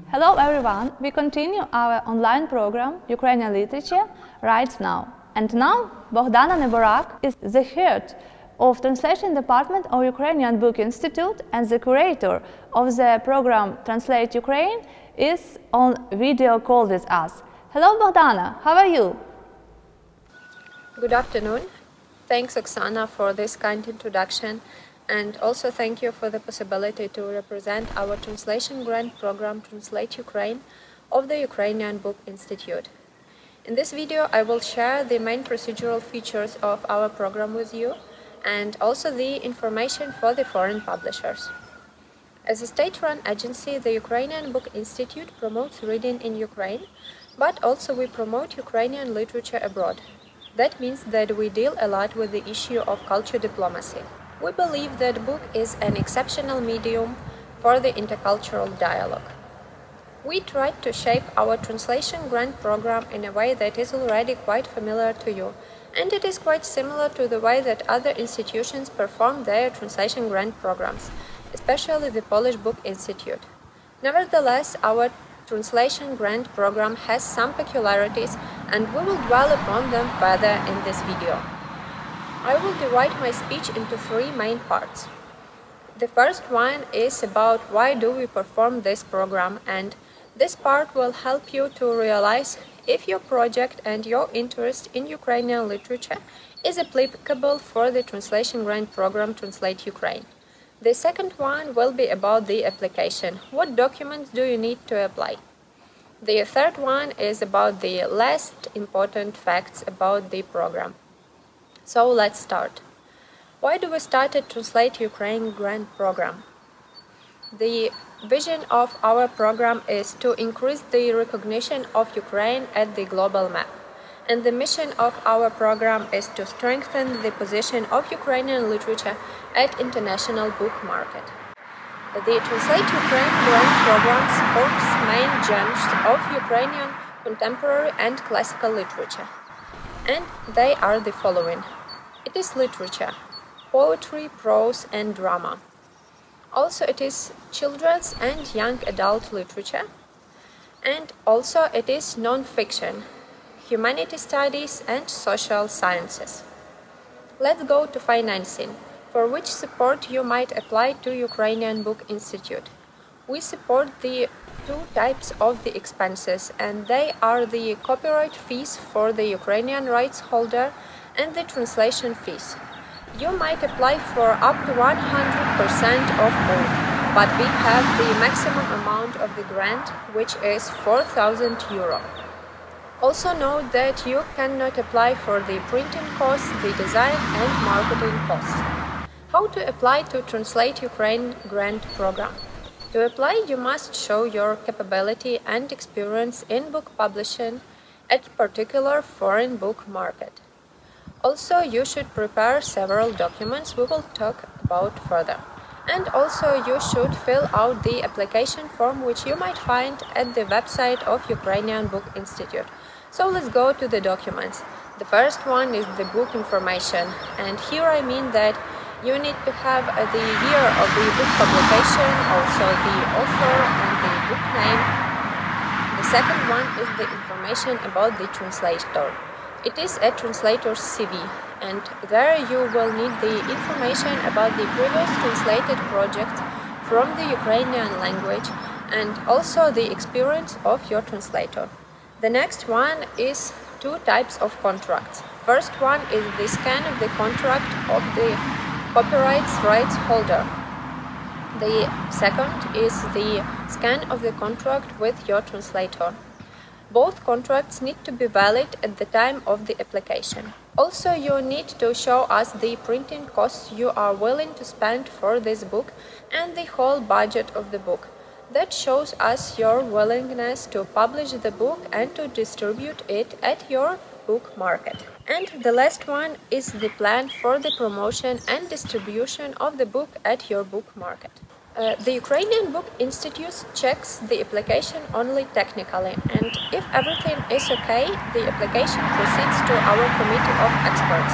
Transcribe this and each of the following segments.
Hello everyone, we continue our online program Ukrainian Literature right now. And now Bohdana Neborak is the head of Translation Department of Ukrainian Book Institute and the curator of the program Translate Ukraine is on video call with us. Hello Bohdana, how are you? Good afternoon. Thanks Oksana for this kind introduction, and also thank you for the possibility to represent our translation grant program Translate Ukraine of the Ukrainian Book Institute. In this video I will share the main procedural features of our program with you and also the information for the foreign publishers. As a state-run agency, the Ukrainian Book Institute promotes reading in Ukraine, but also we promote Ukrainian literature abroad. That means that we deal a lot with the issue of culture diplomacy. We believe that book is an exceptional medium for the intercultural dialogue. We tried to shape our translation grant program in a way that is already quite familiar to you, and it is quite similar to the way that other institutions perform their translation grant programs, especially the Polish Book Institute. Nevertheless, our translation grant program has some peculiarities, and we will dwell upon them further in this video. I will divide my speech into three main parts. The first one is about why do we perform this program, and this part will help you to realize if your project and your interest in Ukrainian literature is applicable for the translation grant program Translate Ukraine. The second one will be about the application. What documents do you need to apply? The third one is about the last important facts about the program. So let's start. Why do we start a Translate Ukraine grant program? The vision of our program is to increase the recognition of Ukraine at the global map. And the mission of our program is to strengthen the position of Ukrainian literature at international book market. The Translate Ukraine grant program supports main genres of Ukrainian contemporary and classical literature. And they are the following. It is literature, poetry, prose and drama. Also it is children's and young adult literature. And also it is non-fiction, humanities studies and social sciences. Let's go to financing, for which support you might apply to Ukrainian Book Institute. We support the two types of the expenses, and they are the copyright fees for the Ukrainian rights holder and the translation fees. You might apply for up to 100% of both, but we have the maximum amount of the grant, which is 4,000 euro. Also note that you cannot apply for the printing costs, the design and marketing costs. How to apply to Translate Ukraine grant program? To apply, you must show your capability and experience in book publishing at particular foreign book market. Also, you should prepare several documents we will talk about further. And also you should fill out the application form, which you might find at the website of Ukrainian Book Institute. So let's go to the documents. The first one is the book information, and here I mean that you need to have the year of the book publication, also the author and the book name. The second one is the information about the translator. It is a translator's CV, and there you will need the information about the previous translated projects from the Ukrainian language and also the experience of your translator. The next one is two types of contracts. First one is the scan of the contract of the copyright rights holder. The second is the scan of the contract with your translator. Both contracts need to be valid at the time of the application. Also, you need to show us the printing costs you are willing to spend for this book and the whole budget of the book. That shows us your willingness to publish the book and to distribute it at your book market. And the last one is the plan for the promotion and distribution of the book at your book market. The Ukrainian Book Institute checks the application only technically, and if everything is okay, the application proceeds to our committee of experts.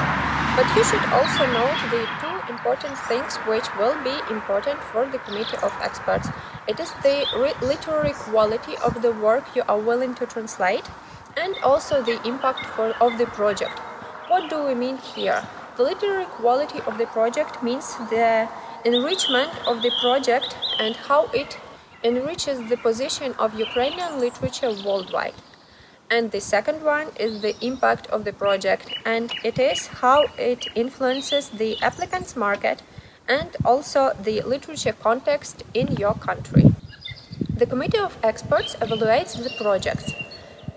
But you should also note the two important things which will be important for the committee of experts. It is the literary quality of the work you are willing to translate, and also the impact of the project. What do we mean here? The literary quality of the project means the enrichment of the project and how it enriches the position of Ukrainian literature worldwide. And the second one is the impact of the project, and it is how it influences the applicants' market and also the literature context in your country. The committee of experts evaluates the projects,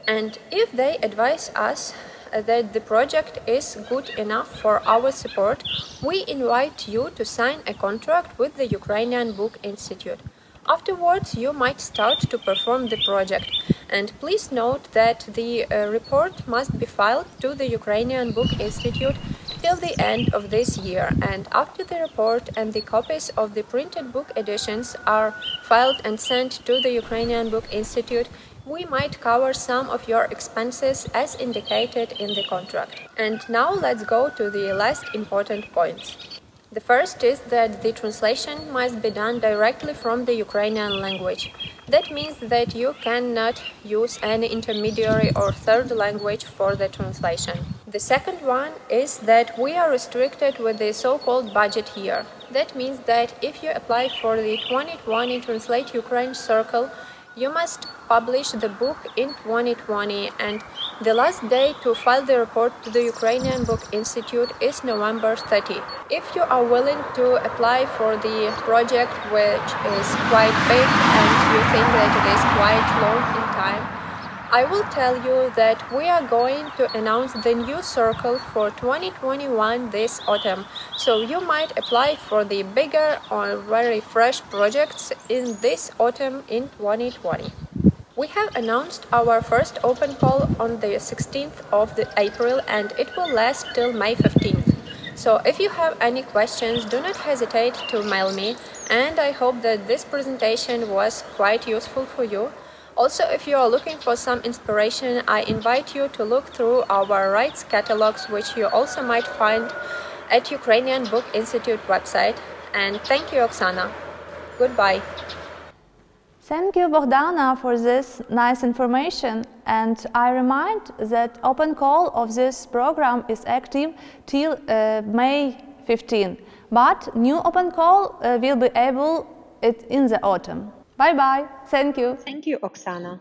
and if they advise us that the project is good enough for our support, we invite you to sign a contract with the Ukrainian Book Institute. Afterwards, you might start to perform the project. And please note that the report must be filed to the Ukrainian Book Institute till the end of this year. And after the report and the copies of the printed book editions are filed and sent to the Ukrainian Book Institute, we might cover some of your expenses as indicated in the contract. And now let's go to the last important points. The first is that the translation must be done directly from the Ukrainian language. That means that you cannot use any intermediary or third language for the translation. The second one is that we are restricted with the so-called budget year. That means that if you apply for the 2020 Translate Ukraine Circle, you must publish the book in 2020, and the last day to file the report to the Ukrainian Book Institute is November 30. If you are willing to apply for the project, which is quite big and you think that it is quite long in time, I will tell you that we are going to announce the new circle for 2021 this autumn, so you might apply for the bigger or very fresh projects in this autumn in 2020. We have announced our first open call on the 16th of April, and it will last till May 15th. So if you have any questions, do not hesitate to mail me, and I hope that this presentation was quite useful for you. Also, if you are looking for some inspiration, I invite you to look through our rights catalogs, which you also might find at Ukrainian Book Institute website. And thank you, Oksana. Goodbye. Thank you, Bohdana, for this nice information. And I remind that open call of this program is active till May 15. But new open call will be able in the autumn. Bye-bye. Thank you. Thank you, Oksana.